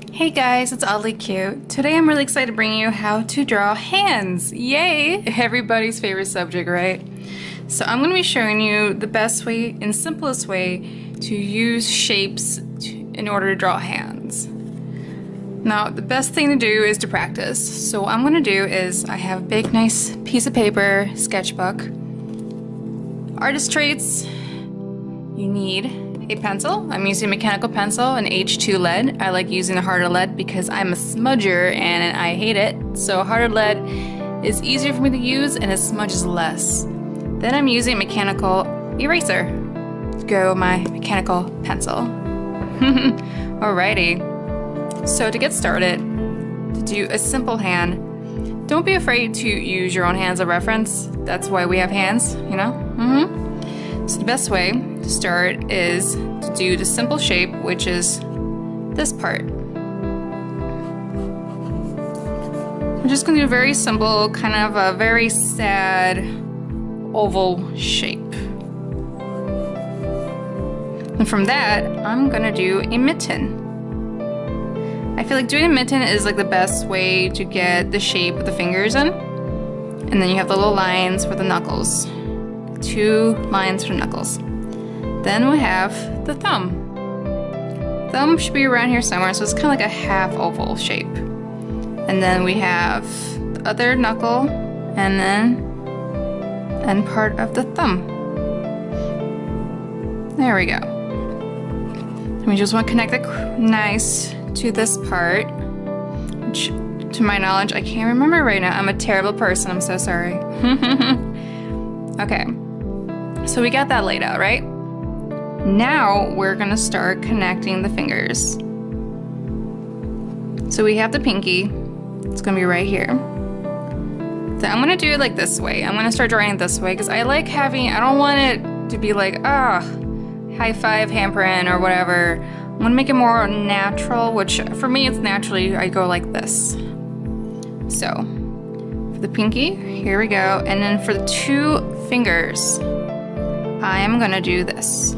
Hey guys, it's Oddly Cute. Today I'm really excited to bring you how to draw hands. Yay! Everybody's favorite subject, right? So I'm going to be showing you the best way and simplest way to use shapes in order to draw hands. Now, the best thing to do is to practice. So what I'm going to do is I have a big nice piece of paper, sketchbook. Artist traits, you need a pencil. I'm using a mechanical pencil, an H2 lead. I like using a harder lead because I'm a smudger and I hate it. So harder lead is easier for me to use and it smudges less. Then I'm using a mechanical eraser to go with my mechanical pencil. Alrighty. So to get started, to do a simple hand, don't be afraid to use your own hands as a reference. That's why we have hands, you know? So the best way to start is to do the simple shape, which is this part. I'm just gonna do a very simple, kind of a very sad oval shape. And from that, I'm gonna do a mitten. I feel like doing a mitten is like the best way to get the shape of the fingers in. And then you have the little lines for the knuckles. 2 lines for knuckles. Then we have the thumb. Thumb should be around here somewhere, so it's kind of like a half oval shape. And then we have the other knuckle, and then end part of the thumb. There we go. And we just want to connect it nice to this part, which to my knowledge, I can't remember right now. I'm a terrible person, I'm so sorry. Okay, so we got that laid out, right? Now we're gonna start connecting the fingers. So we have the pinky, it's gonna be right here. So I'm gonna do it like this way. I'm gonna start drawing it this way because I like having, I don't want it to be like, high five handprint or whatever. I wanna make it more natural, which for me it's naturally, I go like this. So, for the pinky, here we go. And then for the 2 fingers, I am gonna do this.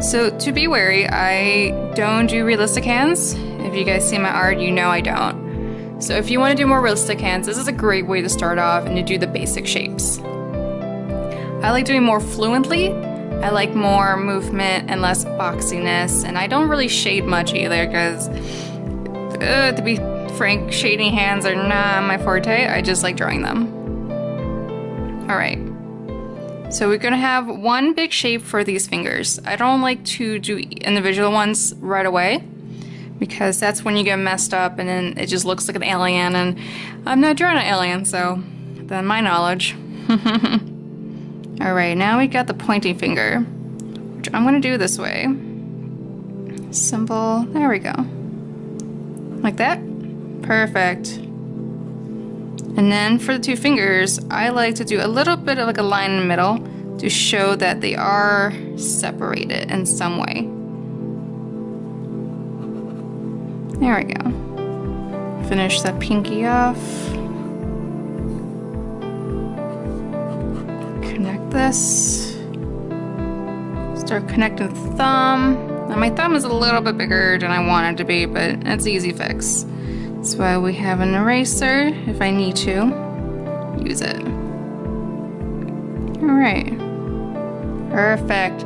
So to be wary, I don't do realistic hands. If you guys see my art, you know I don't. So if you want to do more realistic hands, this is a great way to start off and to do the basic shapes. I like doing more fluently. I like more movement and less boxiness, and I don't really shade much either because, to be frank, shading hands are not my forte. I just like drawing them. Alright. So we're gonna have one big shape for these fingers. I don't like to do individual ones right away because that's when you get messed up and then it just looks like an alien, and I'm not drawing an alien, so then my knowledge. Alright, now we got the pointing finger, which I'm gonna do this way. Simple, there we go. Like that? Perfect. And then for the 2 fingers, I like to do a little bit of like a line in the middle to show that they are separated in some way. There we go. Finish that pinky off. Connect this. Start connecting the thumb. Now my thumb is a little bit bigger than I want it to be, but it's an easy fix. That's why we have an eraser, if I need to use it. Alright. Perfect.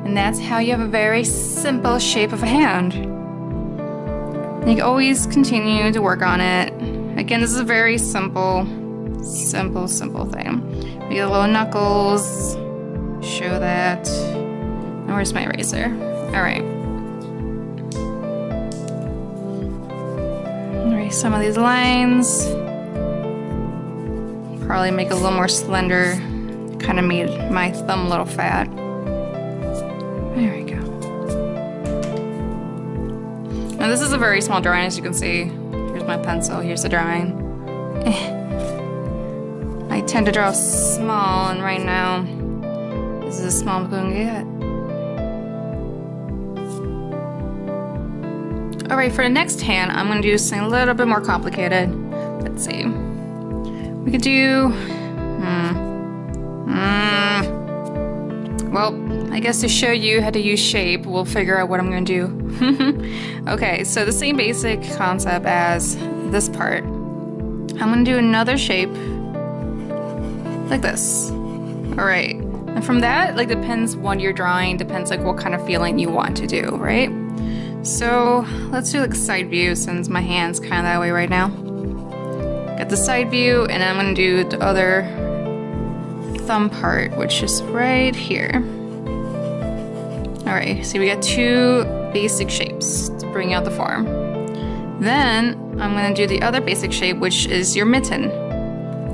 And that's how you have a very simple shape of a hand. You can always continue to work on it. Again, this is a very simple thing. We get little knuckles, show that. And where's my eraser? Alright. Erase some of these lines. Probably make it a little more slender. Kind of made my thumb a little fat. There we go. Now this is a very small drawing, as you can see. Here's my pencil, here's the drawing. I tend to draw small, and right now, this is as small as I'm going to get. Alright, for the next hand, I'm going to do something a little bit more complicated. Let's see. We could do... Well, I guess to show you how to use shape, we'll figure out what I'm gonna do. Okay, so the same basic concept as this part. I'm gonna do another shape like this. All right, and from that, like depends what you're drawing, depends like what kind of feeling you want to do, right? So let's do like a side view since my hand's kind of that way right now. Got the side view, and I'm gonna do the other thumb part, which is right here. All right, so we got two basic shapes to bring out the form. Then I'm gonna do the other basic shape, which is your mitten.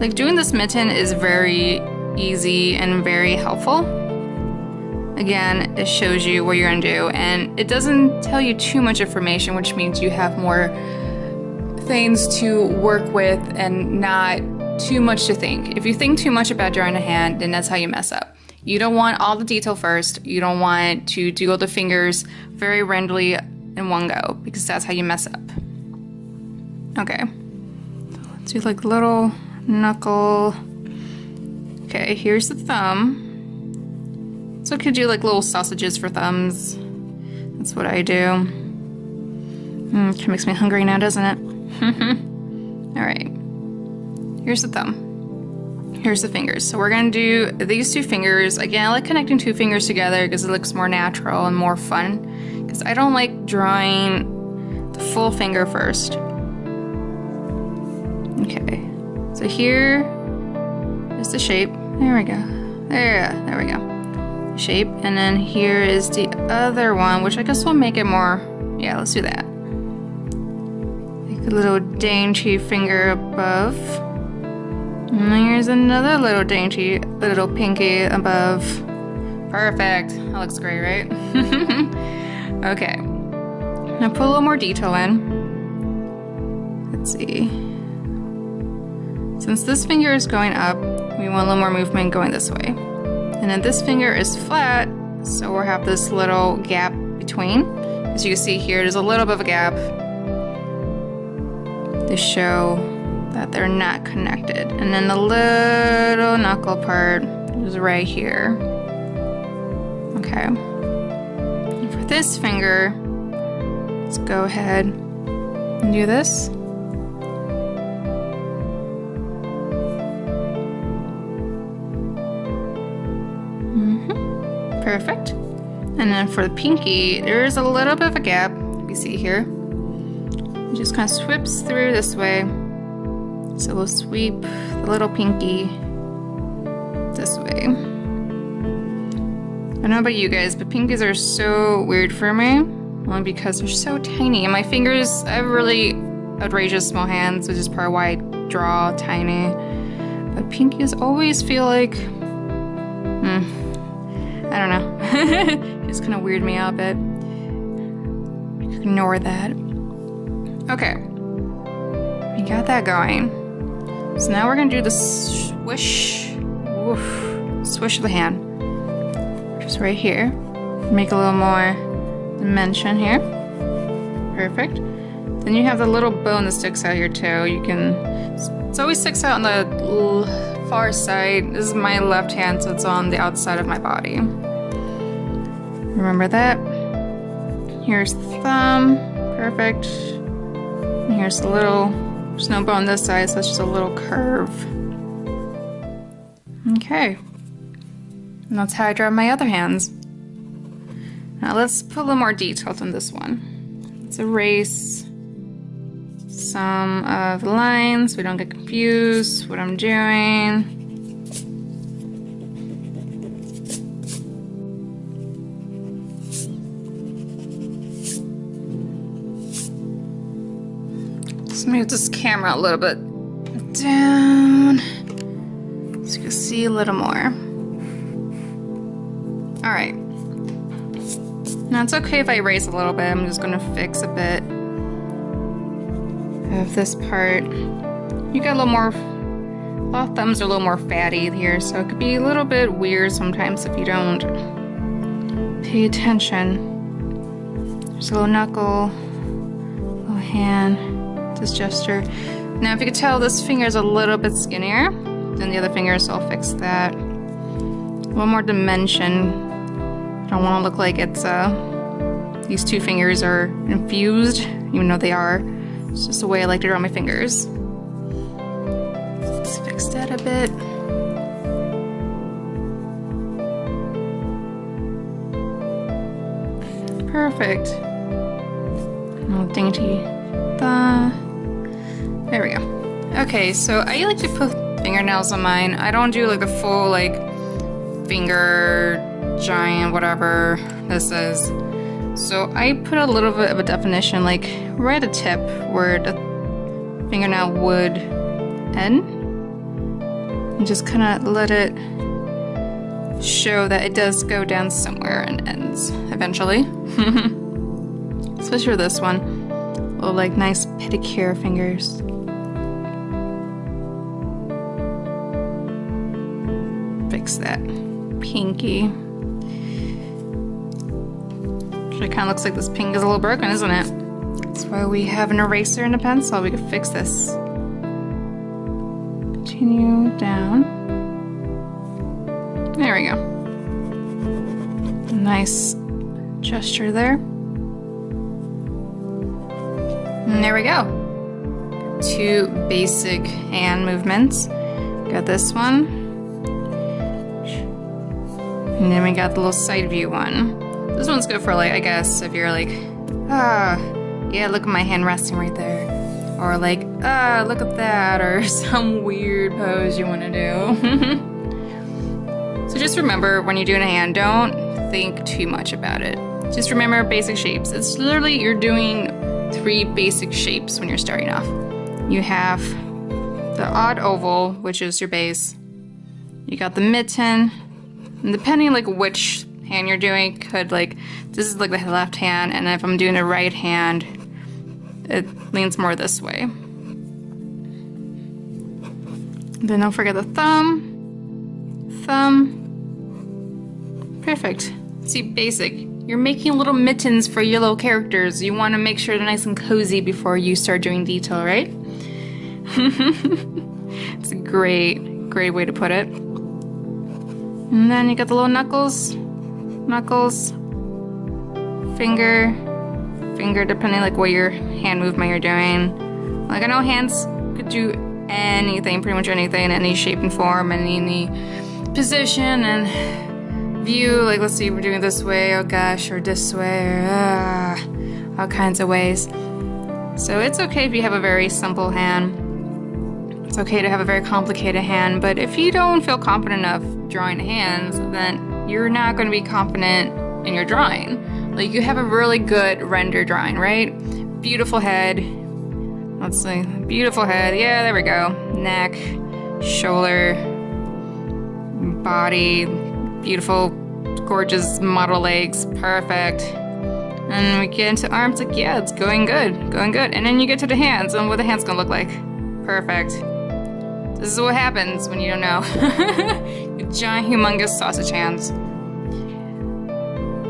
Like doing this mitten is very easy and very helpful. Again, it shows you what you're gonna do, and it doesn't tell you too much information, which means you have more things to work with and not too much to think. If you think too much about drawing a hand, then that's how you mess up. You don't want all the detail first. You don't want to do all the fingers very randomly in one go, because that's how you mess up. Okay, let's do like little knuckle. Okay, here's the thumb. So I could do like little sausages for thumbs. That's what I do. Kind of makes me hungry now, doesn't it? All right, here's the thumb. Here's the fingers. So we're gonna do these two fingers. Again, I like connecting two fingers together because it looks more natural and more fun. Because I don't like drawing the full finger first. Okay, so here is the shape. There we go. There we go. Shape, and then here is the other one, which I guess will make it more, yeah, let's do that. Like a little dainty finger above. And here's another little dainty little pinky above. Perfect. That looks great, right? Okay. Now put a little more detail in. Let's see. Since this finger is going up, we want a little more movement going this way. And then this finger is flat, so we'll have this little gap between. As you can see here, there's a little bit of a gap to show that they're not connected. And then the little knuckle part is right here. Okay. And for this finger, let's go ahead and do this. Perfect. And then for the pinky, there's a little bit of a gap, you see here. It just kind of sweeps through this way. So we'll sweep the little pinky this way. I don't know about you guys, but pinkies are so weird for me. Only because they're so tiny. And my fingers, I have really outrageous small hands, which is part why I draw tiny. But pinkies always feel like, I don't know. Just kind of weird me out a bit. Ignore that. Okay. We got that going. So now we're gonna do the swish. Woof. Swish of the hand. Just right here. Make a little more dimension here. Perfect. Then you have the little bone that sticks out your toe. You can, it always sticks out on the far side. This is my left hand, so it's on the outside of my body. Remember that. Here's the thumb. Perfect. And here's the little, there's no bone this side, so it's just a little curve. Okay. And that's how I draw my other hands. Now let's put a little more detail on this one. Let's erase some of the lines so we don't get confused what I'm doing. Let's move this camera a little bit down so you can see a little more. All right. Now it's okay if I erase a little bit. I'm just gonna fix a bit of this part. You got a little more, a lot of thumbs are a little more fatty here, so it could be a little bit weird sometimes if you don't pay attention. There's a little knuckle, little hand, this gesture. Now if you could tell, this finger is a little bit skinnier than the other finger, so I'll fix that. A little more dimension Don't want to look like it's these two fingers are infused, even though they are. It's just the way I like to draw my fingers. Let's fix that a bit. Perfect. Little dainty thumb. There we go. Okay, so I like to put fingernails on mine. I don't do like the full like finger giant whatever this is. So I put a little bit of a definition like right at the tip where the fingernail would end. And just kind of let it show that it does go down somewhere and ends eventually. Especially this one. Little like nice pedicure fingers. Fix that pinky. Actually kind of looks like this pink is a little broken, isn't it? That's why we have an eraser and a pencil. We can fix this. Continue down. There we go. Nice gesture there. And there we go. Two basic hand movements. Got this one. And then we got the little side view one. This one's good for like, I guess, if you're like, yeah, look at my hand resting right there. Or like, look at that, or some weird pose you want to do. So just remember, when you're doing a hand, don't think too much about it. Just remember basic shapes. It's literally, you're doing 3 basic shapes when you're starting off. You have the odd oval, which is your base. You got the mitten, and depending like which hand you're doing, could like, this is like the left hand, and if I'm doing the right hand, it leans more this way. Then don't forget the thumb. Perfect. See, basic. You're making little mittens for your little characters. You want to make sure they're nice and cozy before you start doing detail, right? It's a great way to put it. And then you got the little knuckles, finger, depending like what your hand movement you're doing. Like I know hands could do anything, pretty much anything, any shape and form, and any position and view. Like let's see, we're doing it this way, oh gosh, or this way, or all kinds of ways. So it's okay if you have a very simple hand. It's okay to have a very complicated hand, but if you don't feel confident enough drawing hands, then you're not going to be confident in your drawing. Like you have a really good render drawing, right? Beautiful head. Let's see, beautiful head. Yeah, there we go. Neck, shoulder, body, beautiful, gorgeous model legs. Perfect. And we get into arms, like, yeah, it's going good. And then you get to the hands, and what the hands gonna look like. Perfect. This is what happens when you don't know. Giant, humongous sausage hands.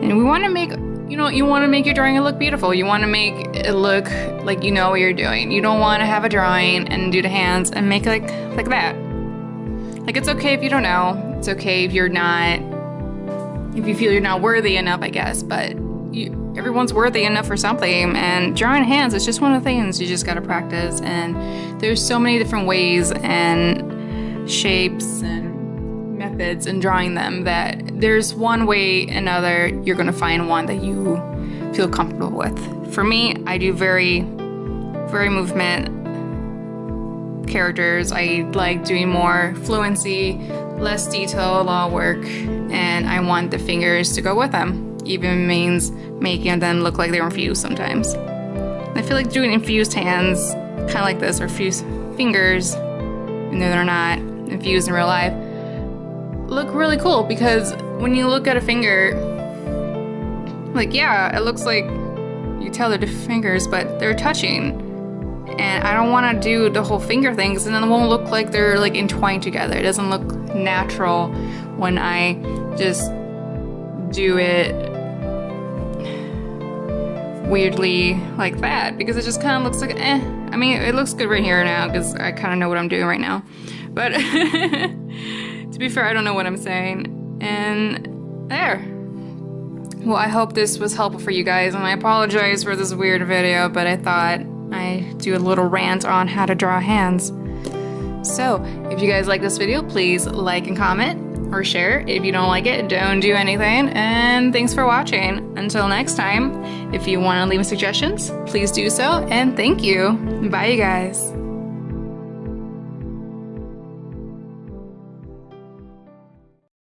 And we want to make, you want to make your drawing look beautiful. You want to make it look like you know what you're doing. You don't want to have a drawing and do the hands and make it like that. Like it's okay if you don't know. It's okay if you feel you're not worthy enough, I guess. But everyone's worthy enough for something. And drawing hands is just one of the things you just got to practice. And there's so many different ways and shapes and methods in drawing them that there's one way or another you're going to find one that you feel comfortable with. For me, I do very movement characters. I like doing more fluency, less detail, a lot of work, and I want the fingers to go with them. Even means making them look like they're infused sometimes. I feel like doing infused hands, kind of like this, or infused fingers, even though they're not infused in real life, look really cool because when you look at a finger, like, yeah, it looks like you tell they're different fingers, but they're touching. And I don't want to do the whole finger things, and then it won't look like they're like entwined together. It doesn't look natural when I just do it weirdly like that, because it just kind of looks like, I mean, it looks good right here now because I kind of know what I'm doing right now. But to be fair, I don't know what I'm saying. And there. Well, I hope this was helpful for you guys, and I apologize for this weird video, but I thought I'd do a little rant on how to draw hands. So, if you guys like this video, please like and comment or share. If you don't like it, don't do anything, and thanks for watching. Until next time, if you want to leave me suggestions, please do so, and thank you. Bye, you guys.